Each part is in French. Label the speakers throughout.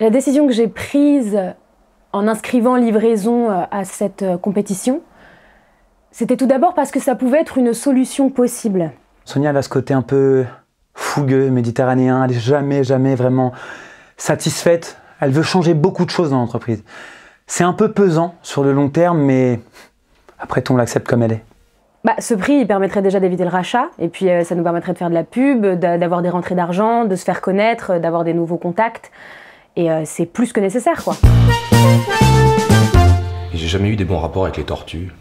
Speaker 1: La décision que j'ai prise en inscrivant livraison à cette compétition, c'était tout d'abord parce que ça pouvait être une solution possible.
Speaker 2: Sonia, elle a ce côté un peu fougueux, méditerranéen, elle n'est jamais vraiment satisfaite. Elle veut changer beaucoup de choses dans l'entreprise. C'est un peu pesant sur le long terme, mais après tout, on l'accepte comme elle est.
Speaker 1: Ce prix, il permettrait déjà d'éviter le rachat, et puis ça nous permettrait de faire de la pub, d'avoir des rentrées d'argent, de se faire connaître, d'avoir des nouveaux contacts. Et c'est plus que nécessaire, quoi.
Speaker 3: J'ai jamais eu des bons rapports avec les tortues.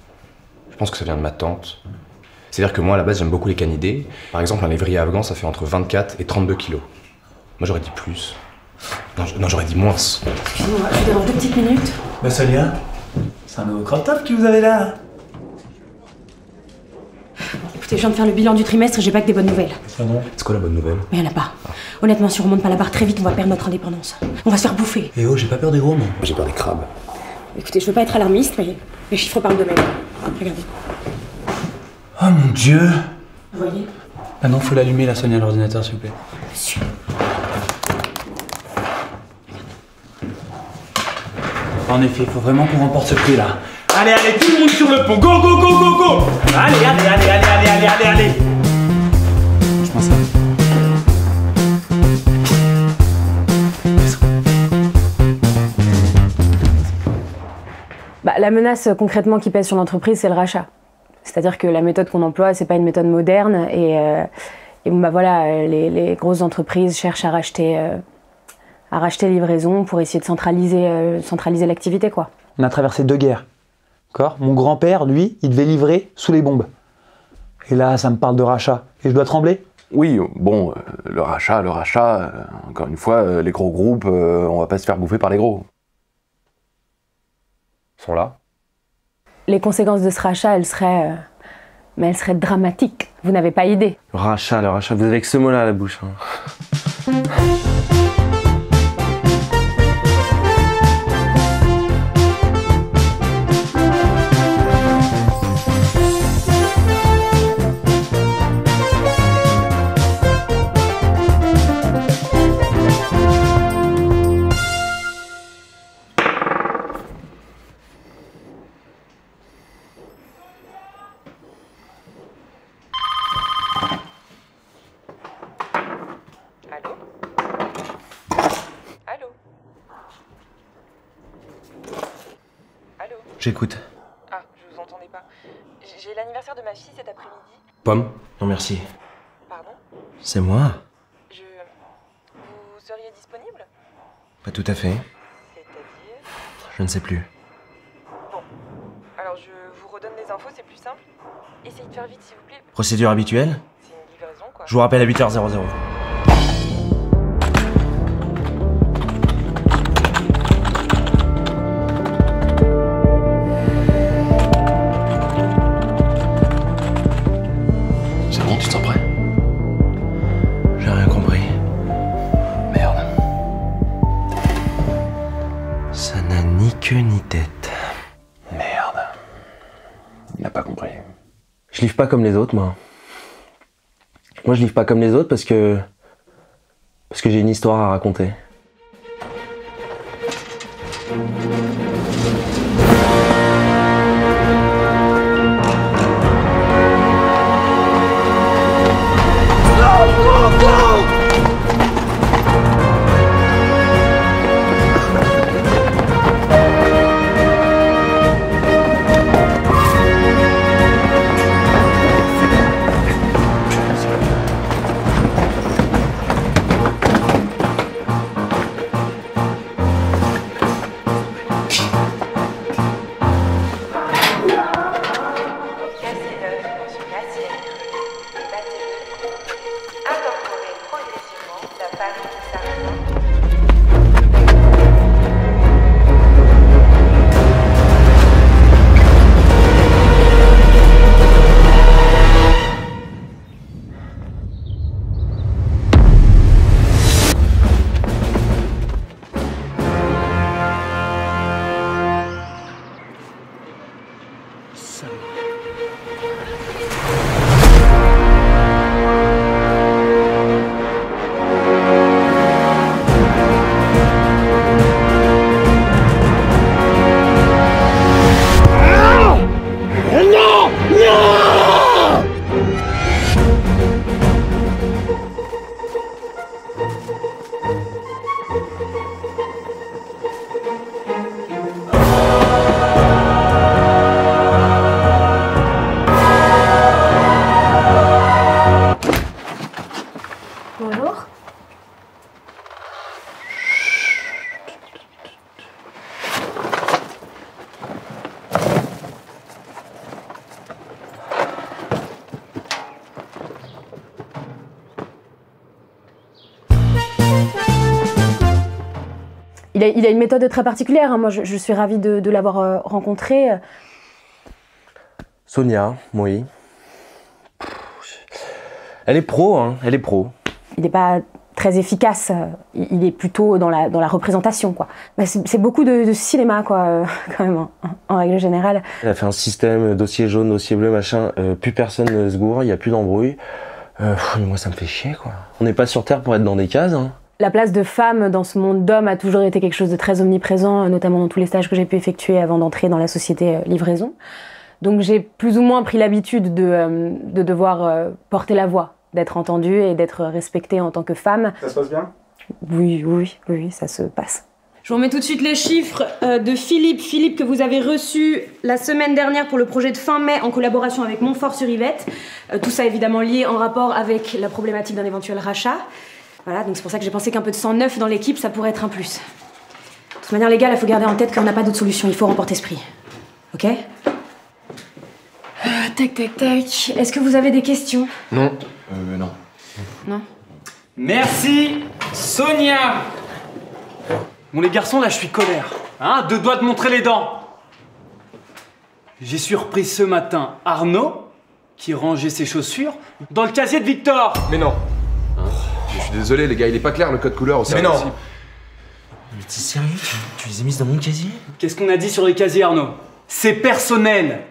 Speaker 3: Je pense que ça vient de ma tante. C'est-à-dire que moi, à la base, j'aime beaucoup les canidés. Par exemple, un lévrier afghan, ça fait entre 24 et 32 kilos. Moi, j'aurais dit plus. Non, j'aurais dit moins.
Speaker 1: Excusez-moi, je vous demande 2 petites minutes.
Speaker 2: Sonia, c'est un nouveau crop top que vous avez là.
Speaker 1: Écoutez, je viens de faire le bilan du trimestre et j'ai pas que des bonnes nouvelles.
Speaker 2: Ah non.
Speaker 3: C'est quoi la bonne nouvelle?
Speaker 1: Mais y'en a pas. Honnêtement, si on remonte pas la barre très vite, on va perdre notre indépendance. On va se faire bouffer.
Speaker 2: Eh oh, j'ai pas peur des gros, moi.
Speaker 3: J'ai peur des crabes.
Speaker 1: Écoutez, je veux pas être alarmiste, mais les chiffres parlent d'eux-mêmes. Regardez.
Speaker 2: Oh mon Dieu.
Speaker 1: Vous voyez?
Speaker 2: Ah non, faut l'allumer là, Sonia, l'ordinateur, s'il vous plaît.
Speaker 1: Monsieur.
Speaker 2: En effet, il faut vraiment qu'on remporte ce prix là. Allez, tout le monde sur le pont. Go, go, go, go, go. Allez. Je pense ça.
Speaker 1: La menace concrètement qui pèse sur l'entreprise, c'est le rachat. C'est-à-dire que la méthode qu'on emploie, c'est pas une méthode moderne et voilà, les grosses entreprises cherchent à racheter livraison pour essayer de centraliser l'activité, quoi.
Speaker 2: On a traversé 2 guerres. D'accord ? Mon grand-père, lui, il devait livrer sous les bombes. Et là, ça me parle de rachat. Et je dois trembler ?
Speaker 4: Oui, bon, le rachat, encore une fois, les gros groupes, on va pas se faire bouffer par les gros. Ils sont là.
Speaker 1: Les conséquences de ce rachat, elles seraient dramatiques. Vous n'avez pas idée.
Speaker 5: Le rachat, vous avez que ce mot-là à la bouche. Hein.
Speaker 6: J'écoute.
Speaker 7: Ah, je vous entendais pas. J'ai l'anniversaire de ma fille cet après-midi.
Speaker 6: Pomme? Non merci.
Speaker 7: Pardon?
Speaker 6: C'est moi?
Speaker 7: Vous seriez disponible?
Speaker 6: Pas tout à fait.
Speaker 7: C'est-à-dire?
Speaker 6: Je ne sais plus.
Speaker 7: Bon. Alors je vous redonne les infos, c'est plus simple. Essayez de faire vite s'il vous plaît.
Speaker 6: Procédure habituelle?
Speaker 7: C'est une livraison quoi.
Speaker 6: Je vous rappelle à 8h00.
Speaker 4: C'est bon, tu te sens prêt?
Speaker 6: J'ai rien compris.
Speaker 4: Merde.
Speaker 6: Ça n'a ni queue ni tête.
Speaker 4: Merde. Il n'a pas compris.
Speaker 5: Je livre pas comme les autres, moi. Moi, je livre pas comme les autres parce que j'ai une histoire à raconter.
Speaker 1: Il a une méthode très particulière, hein. Moi je suis ravie de l'avoir rencontré.
Speaker 5: Sonia, oui. Elle est pro, hein, elle est pro.
Speaker 1: Il n'est pas très efficace, il est plutôt dans la représentation, quoi. Bah, c'est beaucoup de cinéma, quoi, quand même, en règle générale.
Speaker 5: Elle a fait un système, dossier jaune, dossier bleu, machin, plus personne ne se gourre, il n'y a plus d'embrouille. Mais moi ça me fait chier, quoi. On n'est pas sur Terre pour être dans des cases, hein.
Speaker 1: La place de femme dans ce monde d'hommes a toujours été quelque chose de très omniprésent, notamment dans tous les stages que j'ai pu effectuer avant d'entrer dans la société livraison. Donc j'ai plus ou moins pris l'habitude de devoir porter la voix, d'être entendue et d'être respectée en tant que femme.
Speaker 2: Ça se passe bien?
Speaker 1: Oui, ça se passe.
Speaker 8: Je vous remets tout de suite les chiffres de Philippe. Philippe que vous avez reçu la semaine dernière pour le projet de fin mai en collaboration avec Montfort-sur-Yvette. Tout ça évidemment lié en rapport avec la problématique d'un éventuel rachat. Voilà, donc c'est pour ça que j'ai pensé qu'un peu de sang neuf dans l'équipe, ça pourrait être un plus. De toute manière, les gars, il faut garder en tête qu'on n'a pas d'autre solution, il faut remporter ce prix. Ok? Tac. Est-ce que vous avez des questions?
Speaker 3: Non. Non.
Speaker 8: Non?
Speaker 2: Merci, Sonia. Bon, les garçons, là, je suis colère. Hein, deux doigts de montrer les dents. J'ai surpris ce matin Arnaud, qui rangeait ses chaussures, dans le casier de Victor.
Speaker 3: Mais non. Je suis désolé, les gars, il est pas clair le code couleur aussi.
Speaker 6: Mais non. Mais t'es sérieux? Tu les as mises dans mon casier?
Speaker 2: Qu'est-ce qu'on a dit sur les casiers, Arnaud? C'est personnel.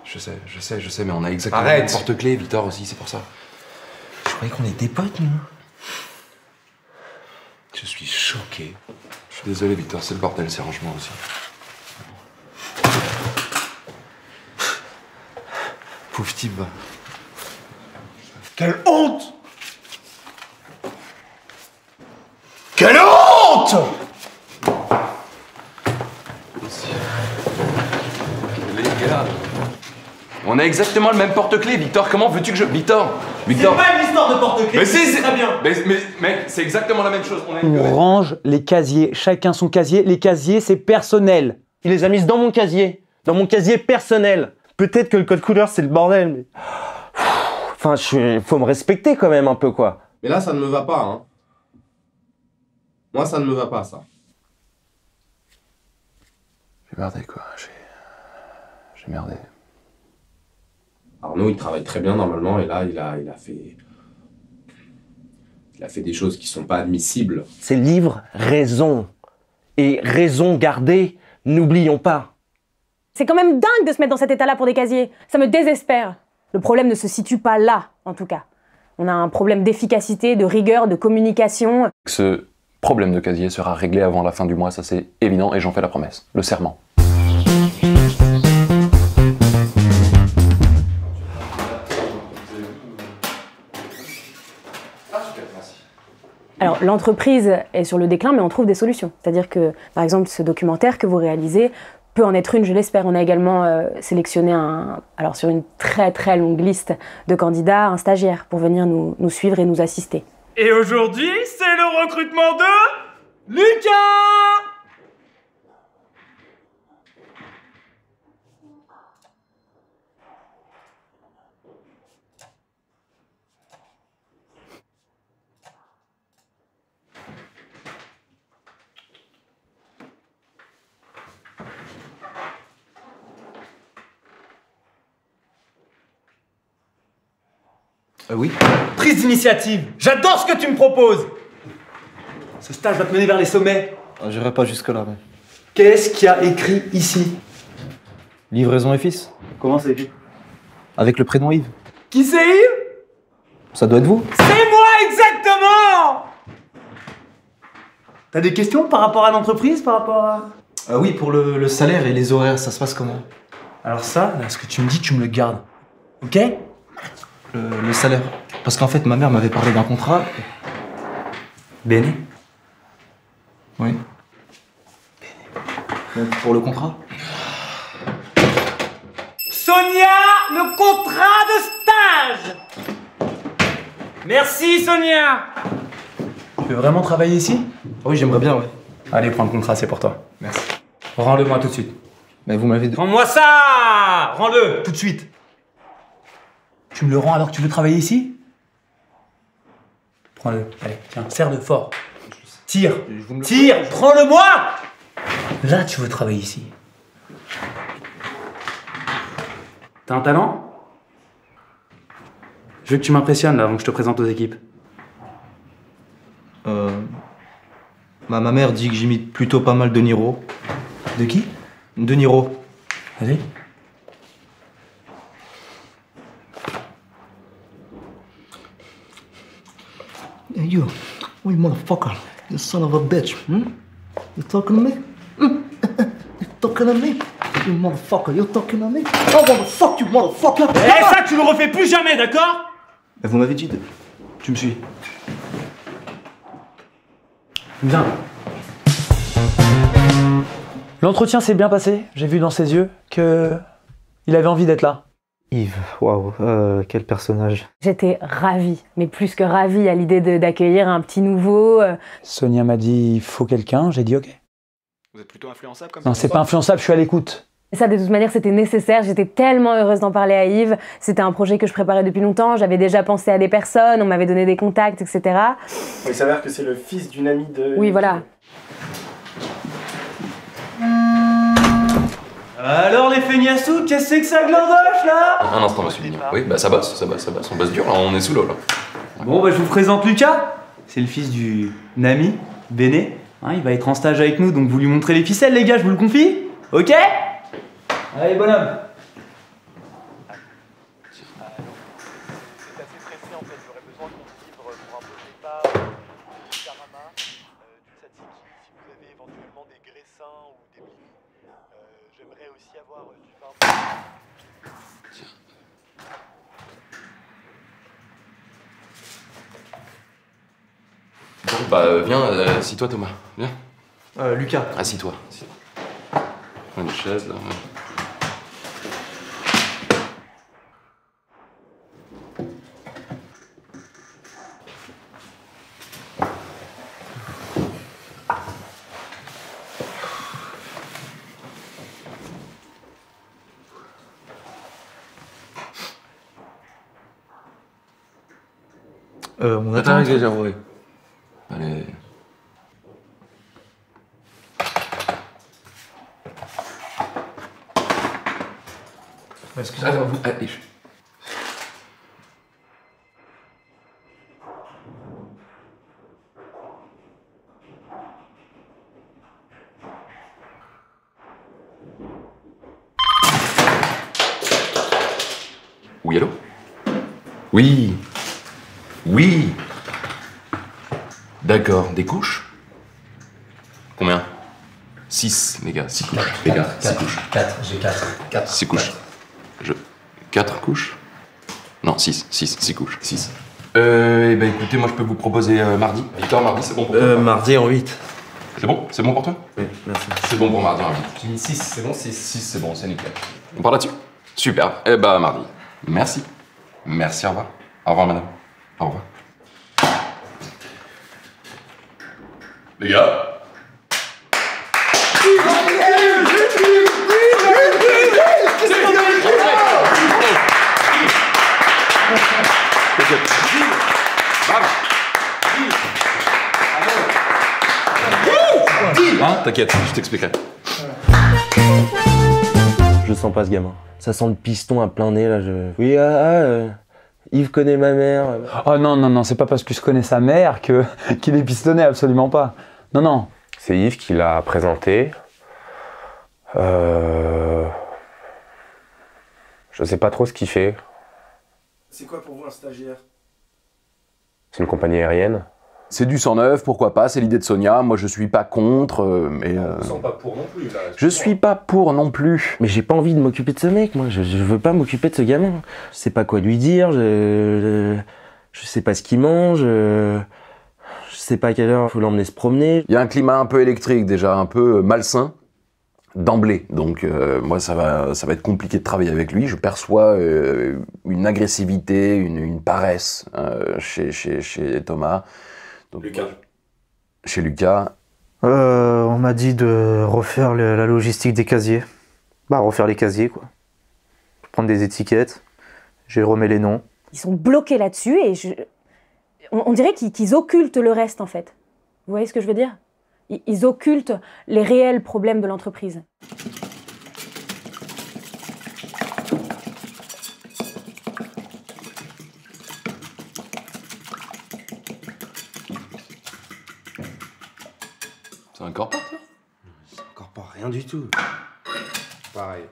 Speaker 3: Je sais, mais on a exactement le porte-clés, Victor aussi, c'est pour ça.
Speaker 6: Je croyais qu'on était potes, nous.
Speaker 3: Je suis choqué. Je suis désolé, Victor, c'est le bordel, ces rangements aussi. Pauvre type, va.
Speaker 2: Quelle honte!
Speaker 6: Quelle honte!
Speaker 3: Les gars, on a exactement le même porte-clés, Victor. Comment veux-tu que je... Victor.
Speaker 6: C'est pas une histoire de porte-clés.
Speaker 3: Mais si,
Speaker 6: c'est très bien.
Speaker 3: Mais mec, c'est exactement la même chose.
Speaker 2: On range les casiers, chacun son casier. Les casiers, c'est personnel.
Speaker 5: Il les a mises dans mon casier personnel. Peut-être que le code couleur c'est le bordel, mais... Enfin, faut me respecter quand même un peu, quoi.
Speaker 9: Mais là, ça ne me va pas, hein. Moi, ça ne me va pas, ça.
Speaker 4: J'ai merdé, quoi. J'ai merdé.
Speaker 9: Arnaud, il travaille très bien normalement, et là, il a fait des choses qui sont pas admissibles.
Speaker 5: C'est livre raison. Et raison gardée, n'oublions pas.
Speaker 1: C'est quand même dingue de se mettre dans cet état-là pour des casiers. Ça me désespère. Le problème ne se situe pas là, en tout cas. On a un problème d'efficacité, de rigueur, de communication.
Speaker 4: Ce problème de casier sera réglé avant la fin du mois, ça c'est évident, et j'en fais la promesse. Le serment.
Speaker 1: Alors, l'entreprise est sur le déclin, mais on trouve des solutions. C'est-à-dire que, par exemple, ce documentaire que vous réalisez peut en être une, je l'espère. On a également sélectionné alors sur une très longue liste de candidats, un stagiaire pour venir nous suivre et nous assister.
Speaker 2: Et aujourd'hui, c'est le recrutement de Lucas.
Speaker 3: Oui.
Speaker 2: Prise d'initiative. J'adore ce que tu me proposes. Ce stage va te mener vers les sommets.
Speaker 6: J'irai pas jusque-là, mais...
Speaker 2: Qu'est-ce qu'il y a écrit ici?
Speaker 6: Livraison et fils.
Speaker 2: Comment c'est écrit?
Speaker 6: Avec le prénom Yves.
Speaker 2: Qui c'est Yves?
Speaker 6: Ça doit être vous.
Speaker 2: C'est moi exactement. T'as des questions par rapport à l'entreprise, par rapport à...
Speaker 6: Oui, pour le salaire et les horaires, ça se passe comment?
Speaker 2: Alors ça, là, ce que tu me dis, tu me le gardes. Ok?
Speaker 6: Le salaire. Parce qu'en fait, ma mère m'avait parlé d'un contrat.
Speaker 2: Béné.
Speaker 6: Oui. Béné. Pour le contrat?
Speaker 2: Sonia, le contrat de stage. Merci Sonia. Tu veux vraiment travailler ici?
Speaker 6: Oui, j'aimerais bien, ouais.
Speaker 2: Allez, prends le contrat, c'est pour toi.
Speaker 6: Merci.
Speaker 2: Rends-le-moi tout de suite.
Speaker 6: Mais vous m'avez dit...
Speaker 2: Rends-moi ça! Rends-le, tout de suite. Tu me le rends alors que tu veux travailler ici? Prends-le, allez, tiens, serre-le fort. Tire. Tire. Prends-le-moi. Là, tu veux travailler ici. T'as un talent? Je veux que tu m'impressionnes là avant que je te présente aux équipes.
Speaker 6: Ma mère dit que j'imite plutôt pas mal De Niro.
Speaker 2: De qui?
Speaker 6: De Niro.
Speaker 2: Vas-y.
Speaker 6: Hey you motherfucker. You son of a bitch. You talking to me? You talking to me? You motherfucker, you talking to me? I wanna fuck you, motherfucker!
Speaker 2: Eh, ça, tu le refais plus jamais, d'accord?
Speaker 6: Vous m'avez dit de... Tu me suis.
Speaker 2: Viens. L'entretien s'est bien passé. J'ai vu dans ses yeux que il avait envie d'être là.
Speaker 6: Yves, waouh, quel personnage.
Speaker 1: J'étais ravie, mais plus que ravie à l'idée d'accueillir un petit nouveau.
Speaker 2: Sonia m'a dit il faut quelqu'un. J'ai dit ok.
Speaker 4: Vous êtes plutôt influençable comme
Speaker 2: Non, c'est pas influençable. Je suis à l'écoute.
Speaker 1: Et ça, de toute manière, c'était nécessaire. J'étais tellement heureuse d'en parler à Yves. C'était un projet que je préparais depuis longtemps. J'avais déjà pensé à des personnes, on m'avait donné des contacts, etc.
Speaker 10: Il s'avère que c'est le fils d'une amie de...
Speaker 1: Oui, voilà.
Speaker 2: Alors les feignasous, qu'est-ce que c'est que ça glandoche là?
Speaker 3: Un instant, monsieur Mignon. Oui, bah ça bosse. On bosse dur là, on est sous l'eau là.
Speaker 2: Bon, bah je vous présente Lucas. C'est le fils du Nami, Béné. Hein, il va être en stage avec nous, donc vous lui montrez les ficelles, les gars, je vous le confie. Ok? Allez, bonhomme.
Speaker 3: Bon, bah viens, assis-toi Thomas. Viens.
Speaker 6: Lucas.
Speaker 3: Assis-toi. Prends une chaise là.
Speaker 6: On attend.
Speaker 3: Attends, oui. Allez.
Speaker 6: Excusez-moi.
Speaker 3: Allez. Oui, allô? Oui. Oui. D'accord, des couches? Combien? 6, les gars, 6 couches. Les gars, 6 couches.
Speaker 10: 4, j'ai 4.
Speaker 3: 6 couches. 4 couches? Non, 6 couches. 6. Eh ben écoutez, moi je peux vous proposer mardi. Victor, mardi, c'est bon pour toi?
Speaker 5: Mardi en 8.
Speaker 3: C'est bon pour toi?
Speaker 5: Oui, merci.
Speaker 3: C'est bon pour mardi en 8.
Speaker 10: J'ai mis 6, c'est bon 6.
Speaker 3: 6, c'est bon, c'est nickel. On part là-dessus? Super. Eh ben mardi. Merci. Merci, au revoir. Au revoir, madame. Au revoir. Les gars. Hein? T'inquiète, je t'expliquerai.
Speaker 5: Je sens pas ce gamin. Ça sent le piston à plein nez là. Oui, Yves connaît ma mère.
Speaker 2: Oh non, c'est pas parce que je connais sa mère qu'il est pistonné, absolument pas. Non.
Speaker 11: C'est Yves qui l'a présenté. Je sais pas trop ce qu'il fait.
Speaker 10: C'est quoi pour vous un stagiaire?
Speaker 11: C'est une compagnie aérienne.
Speaker 4: C'est du 109, pourquoi pas, c'est l'idée de Sonia, moi je suis pas contre, mais...
Speaker 9: Ils sont pas pour non plus, là.
Speaker 4: Je suis pas pour non plus.
Speaker 5: Mais j'ai pas envie de m'occuper de ce mec, moi. Je veux pas m'occuper de ce gamin. Je sais pas quoi lui dire, je sais pas ce qu'il mange, je sais pas à quelle heure faut l'emmener se promener.
Speaker 4: Il y a un climat un peu électrique déjà, un peu malsain, d'emblée. Donc moi ça va être compliqué de travailler avec lui. Je perçois une agressivité, une paresse chez Thomas. Donc,
Speaker 9: Lucas.
Speaker 4: Chez Lucas.
Speaker 6: On m'a dit de refaire la logistique des casiers. Bah refaire les casiers quoi. Prendre des étiquettes, j'ai remis les noms.
Speaker 1: Ils sont bloqués là-dessus et on dirait qu'ils occultent le reste en fait. Vous voyez ce que je veux dire? Ils occultent les réels problèmes de l'entreprise.
Speaker 4: C'est un corps pas,
Speaker 9: C'est encore pas rien du tout. Pareil.